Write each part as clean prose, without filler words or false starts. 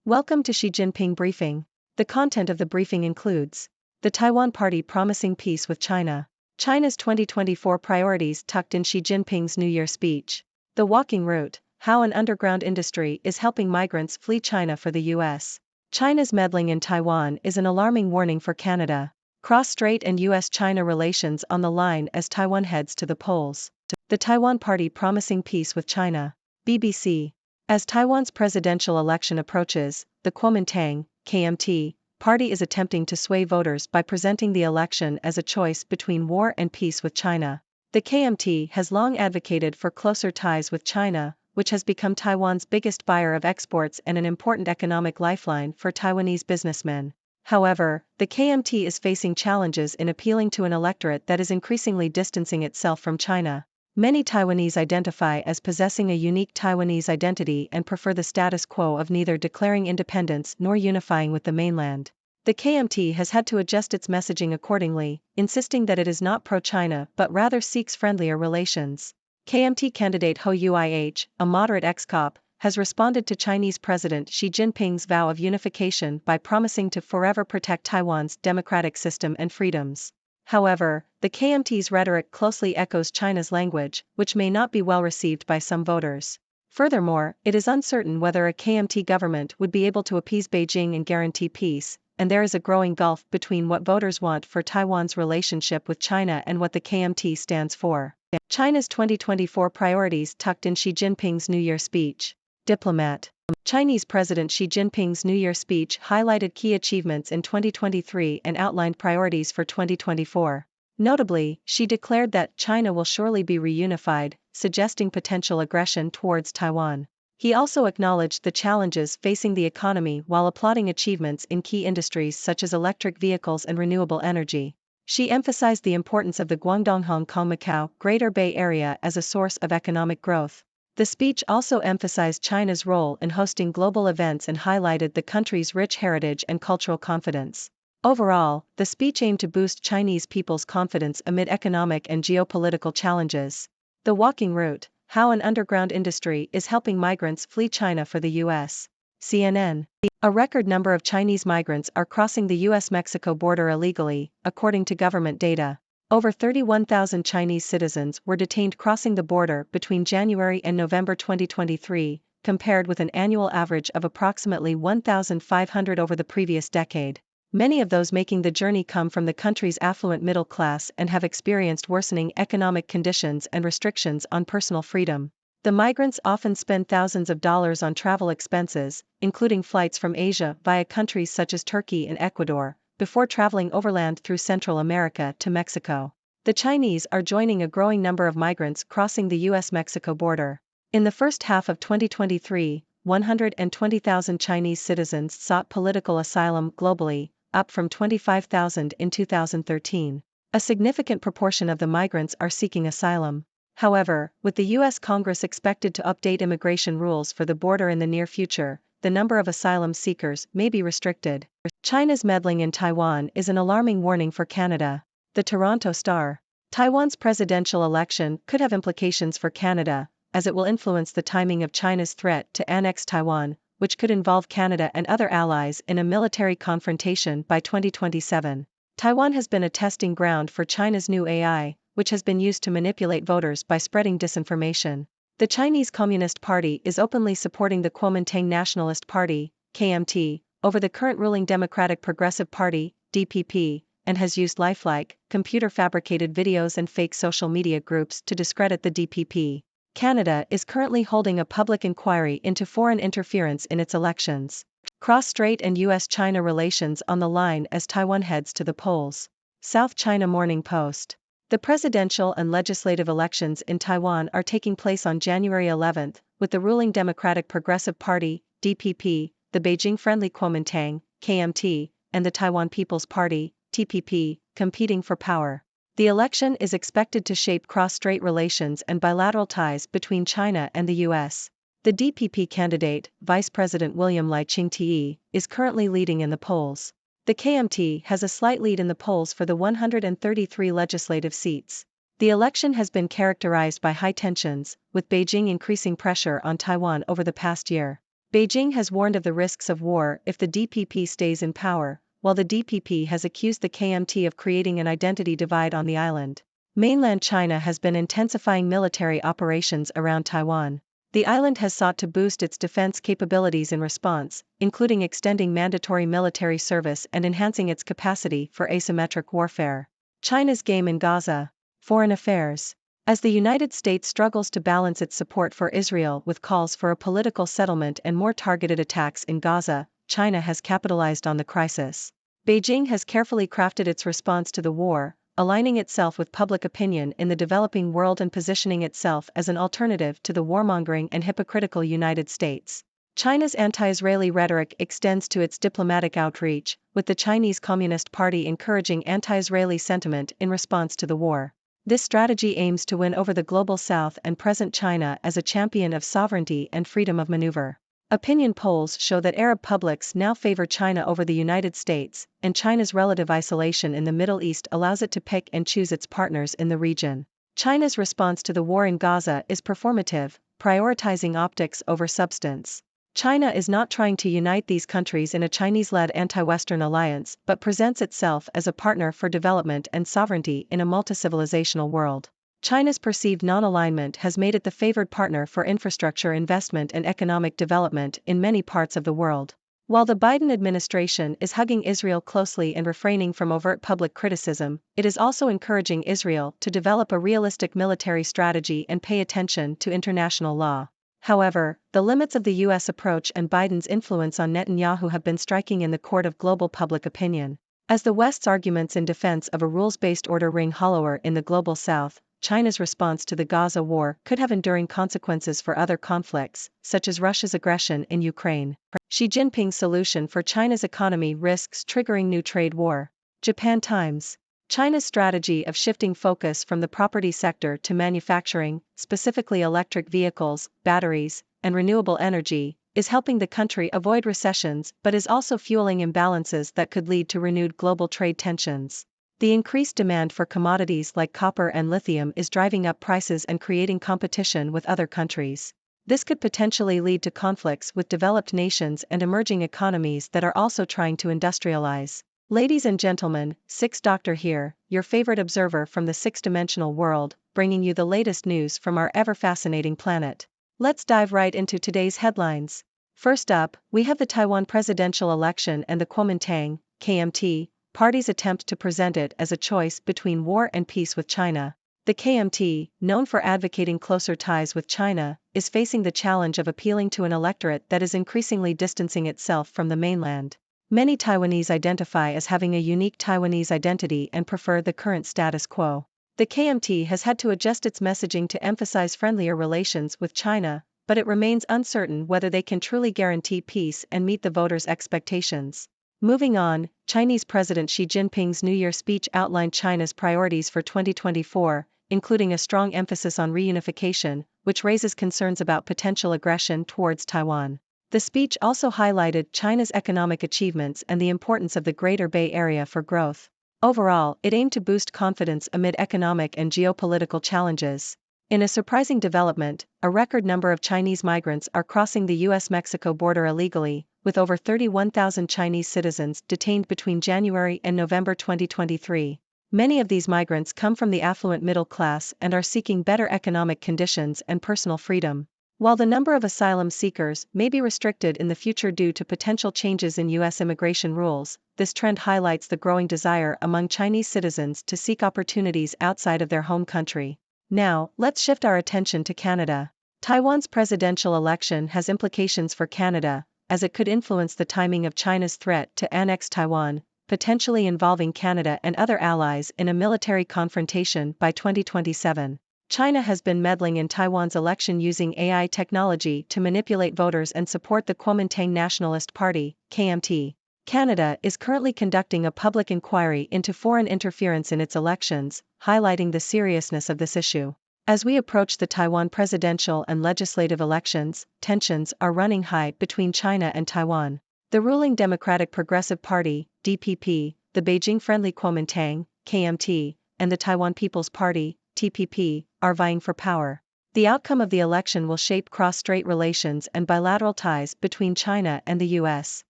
Welcome to Xi Jinping Briefing. The content of the briefing includes the Taiwan Party promising peace with China, China's 2024 priorities tucked in Xi Jinping's New Year speech, the walking route, how an underground industry is helping migrants flee China for the U.S., China's meddling in Taiwan is an alarming warning for Canada, cross-strait and U.S.-China relations on the line as Taiwan heads to the polls, the Taiwan Party promising peace with China, BBC. As Taiwan's presidential election approaches, the Kuomintang, KMT, party is attempting to sway voters by presenting the election as a choice between war and peace with China. The KMT has long advocated for closer ties with China, which has become Taiwan's biggest buyer of exports and an important economic lifeline for Taiwanese businessmen. However, the KMT is facing challenges in appealing to an electorate that is increasingly distancing itself from China. Many Taiwanese identify as possessing a unique Taiwanese identity and prefer the status quo of neither declaring independence nor unifying with the mainland. The KMT has had to adjust its messaging accordingly, insisting that it is not pro-China but rather seeks friendlier relations. KMT candidate Ho Uih, a moderate ex-cop, has responded to Chinese President Xi Jinping's vow of unification by promising to forever protect Taiwan's democratic system and freedoms. However, the KMT's rhetoric closely echoes China's language, which may not be well received by some voters. Furthermore, it is uncertain whether a KMT government would be able to appease Beijing and guarantee peace, and there is a growing gulf between what voters want for Taiwan's relationship with China and what the KMT stands for. China's 2024 priorities tucked in Xi Jinping's New Year speech. Diplomat. Chinese President Xi Jinping's New Year speech highlighted key achievements in 2023 and outlined priorities for 2024. Notably, Xi declared that China will surely be reunified, suggesting potential aggression towards Taiwan. He also acknowledged the challenges facing the economy while applauding achievements in key industries such as electric vehicles and renewable energy. Xi emphasized the importance of the Guangdong-Hong Kong-Macau Greater Bay Area as a source of economic growth. The speech also emphasized China's role in hosting global events and highlighted the country's rich heritage and cultural confidence. Overall, the speech aimed to boost Chinese people's confidence amid economic and geopolitical challenges. The walking route, how an underground industry is helping migrants flee China for the U.S. CNN. A record number of Chinese migrants are crossing the U.S.-Mexico border illegally, according to government data. Over 31,000 Chinese citizens were detained crossing the border between January and November 2023, compared with an annual average of approximately 1,500 over the previous decade. Many of those making the journey come from the country's affluent middle class and have experienced worsening economic conditions and restrictions on personal freedom. The migrants often spend thousands of dollars on travel expenses, including flights from Asia via countries such as Turkey and Ecuador, before traveling overland through Central America to Mexico. The Chinese are joining a growing number of migrants crossing the U.S.-Mexico border. In the first half of 2023, 120,000 Chinese citizens sought political asylum globally, up from 25,000 in 2013. A significant proportion of the migrants are seeking asylum. However, with the U.S. Congress expected to update immigration rules for the border in the near future, the number of asylum seekers may be restricted. China's meddling in Taiwan is an alarming warning for Canada. The Toronto Star. Taiwan's presidential election could have implications for Canada, as it will influence the timing of China's threat to annex Taiwan, which could involve Canada and other allies in a military confrontation by 2027. Taiwan has been a testing ground for China's new AI, which has been used to manipulate voters by spreading disinformation. The Chinese Communist Party is openly supporting the Kuomintang Nationalist Party, KMT, over the current ruling Democratic Progressive Party, DPP, and has used lifelike, computer-fabricated videos and fake social media groups to discredit the DPP. Canada is currently holding a public inquiry into foreign interference in its elections. Cross-strait and U.S.-China relations on the line as Taiwan heads to the polls. South China Morning Post. The presidential and legislative elections in Taiwan are taking place on January 11, with the ruling Democratic Progressive Party, DPP, the Beijing-friendly Kuomintang, KMT, and the Taiwan People's Party, TPP, competing for power. The election is expected to shape cross-strait relations and bilateral ties between China and the U.S. The DPP candidate, Vice President William Lai Ching-te, is currently leading in the polls. The KMT has a slight lead in the polls for the 133 legislative seats. The election has been characterized by high tensions, with Beijing increasing pressure on Taiwan over the past year. Beijing has warned of the risks of war if the DPP stays in power, while the DPP has accused the KMT of creating an identity divide on the island. Mainland China has been intensifying military operations around Taiwan. The island has sought to boost its defense capabilities in response, including extending mandatory military service and enhancing its capacity for asymmetric warfare. China's game in Gaza. Foreign affairs. As the United States struggles to balance its support for Israel with calls for a political settlement and more targeted attacks in Gaza, China has capitalized on the crisis. Beijing has carefully crafted its response to the war, aligning itself with public opinion in the developing world and positioning itself as an alternative to the warmongering and hypocritical United States. China's anti-Israeli rhetoric extends to its diplomatic outreach, with the Chinese Communist Party encouraging anti-Israeli sentiment in response to the war. This strategy aims to win over the global South and present China as a champion of sovereignty and freedom of maneuver. Opinion polls show that Arab publics now favor China over the United States, and China's relative isolation in the Middle East allows it to pick and choose its partners in the region. China's response to the war in Gaza is performative, prioritizing optics over substance. China is not trying to unite these countries in a Chinese-led anti-Western alliance but presents itself as a partner for development and sovereignty in a multi-civilizational world. China's perceived non-alignment has made it the favored partner for infrastructure investment and economic development in many parts of the world. While the Biden administration is hugging Israel closely and refraining from overt public criticism, it is also encouraging Israel to develop a realistic military strategy and pay attention to international law. However, the limits of the U.S. approach and Biden's influence on Netanyahu have been striking in the court of global public opinion. As the West's arguments in defense of a rules-based order ring hollower in the global South, China's response to the Gaza war could have enduring consequences for other conflicts, such as Russia's aggression in Ukraine. Xi Jinping's solution for China's economy risks triggering new trade war. Japan Times. China's strategy of shifting focus from the property sector to manufacturing, specifically electric vehicles, batteries, and renewable energy, is helping the country avoid recessions but is also fueling imbalances that could lead to renewed global trade tensions. The increased demand for commodities like copper and lithium is driving up prices and creating competition with other countries. This could potentially lead to conflicts with developed nations and emerging economies that are also trying to industrialize. Ladies and gentlemen, Six Doctor here, your favorite observer from the six-dimensional world, bringing you the latest news from our ever-fascinating planet. Let's dive right into today's headlines. First up, we have the Taiwan presidential election and the Kuomintang, KMT, party's attempt to present it as a choice between war and peace with China. The KMT, known for advocating closer ties with China, is facing the challenge of appealing to an electorate that is increasingly distancing itself from the mainland. Many Taiwanese identify as having a unique Taiwanese identity and prefer the current status quo. The KMT has had to adjust its messaging to emphasize friendlier relations with China, but it remains uncertain whether they can truly guarantee peace and meet the voters' expectations. Moving on, Chinese President Xi Jinping's New Year speech outlined China's priorities for 2024, including a strong emphasis on reunification, which raises concerns about potential aggression towards Taiwan. The speech also highlighted China's economic achievements and the importance of the Greater Bay Area for growth. Overall, it aimed to boost confidence amid economic and geopolitical challenges. In a surprising development, a record number of Chinese migrants are crossing the U.S.-Mexico border illegally, with over 31,000 Chinese citizens detained between January and November 2023. Many of these migrants come from the affluent middle class and are seeking better economic conditions and personal freedom. While the number of asylum seekers may be restricted in the future due to potential changes in U.S. immigration rules, this trend highlights the growing desire among Chinese citizens to seek opportunities outside of their home country. Now, let's shift our attention to Canada. Taiwan's presidential election has implications for Canada, as it could influence the timing of China's threat to annex Taiwan, potentially involving Canada and other allies in a military confrontation by 2027. China has been meddling in Taiwan's election using AI technology to manipulate voters and support the Kuomintang Nationalist Party, KMT. Canada is currently conducting a public inquiry into foreign interference in its elections, highlighting the seriousness of this issue. As we approach the Taiwan presidential and legislative elections, tensions are running high between China and Taiwan. The ruling Democratic Progressive Party, DPP, the Beijing-friendly Kuomintang, KMT, and the Taiwan People's Party, TPP, are vying for power. The outcome of the election will shape cross-strait relations and bilateral ties between China and the US.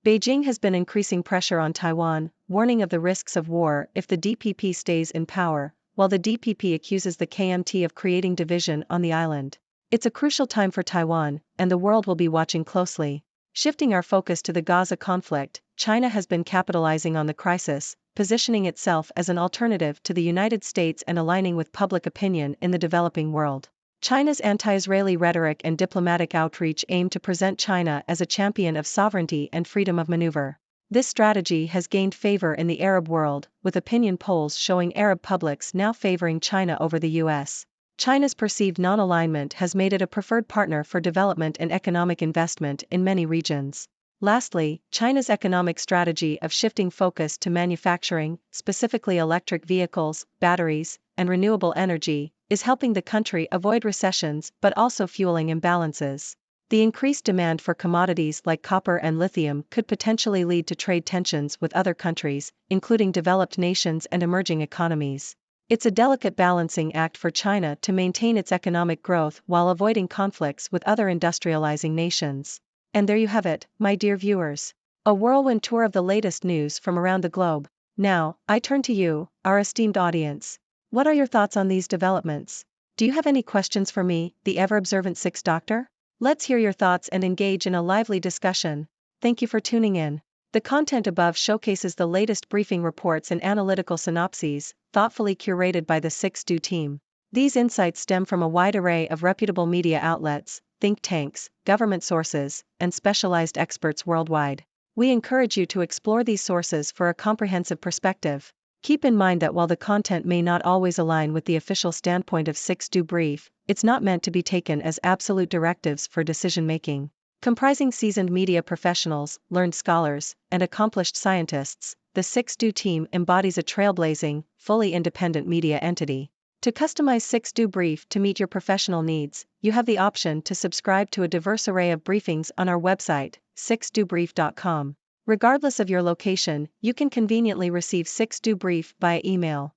Beijing has been increasing pressure on Taiwan, warning of the risks of war if the DPP stays in power, while the DPP accuses the KMT of creating division on the island. It's a crucial time for Taiwan, and the world will be watching closely. Shifting our focus to the Gaza conflict, China has been capitalizing on the crisis, positioning itself as an alternative to the United States and aligning with public opinion in the developing world. China's anti-Israeli rhetoric and diplomatic outreach aim to present China as a champion of sovereignty and freedom of maneuver. This strategy has gained favor in the Arab world, with opinion polls showing Arab publics now favoring China over the US. China's perceived non-alignment has made it a preferred partner for development and economic investment in many regions. Lastly, China's economic strategy of shifting focus to manufacturing, specifically electric vehicles, batteries, and renewable energy, is helping the country avoid recessions but also fueling imbalances. The increased demand for commodities like copper and lithium could potentially lead to trade tensions with other countries, including developed nations and emerging economies. It's a delicate balancing act for China to maintain its economic growth while avoiding conflicts with other industrializing nations. And there you have it, my dear viewers. A whirlwind tour of the latest news from around the globe. Now, I turn to you, our esteemed audience. What are your thoughts on these developments? Do you have any questions for me, the ever-observant Sixth Doctor? Let's hear your thoughts and engage in a lively discussion. Thank you for tuning in. The content above showcases the latest briefing reports and analytical synopses, thoughtfully curated by the 6Do team. These insights stem from a wide array of reputable media outlets, think tanks, government sources, and specialized experts worldwide. We encourage you to explore these sources for a comprehensive perspective. Keep in mind that while the content may not always align with the official standpoint of 6Do Brief, it's not meant to be taken as absolute directives for decision-making. Comprising seasoned media professionals, learned scholars, and accomplished scientists, the 6Do team embodies a trailblazing, fully independent media entity. To customize 6Do Brief to meet your professional needs, you have the option to subscribe to a diverse array of briefings on our website, 6dobrief.com. Regardless of your location, you can conveniently receive 6Do Brief via email.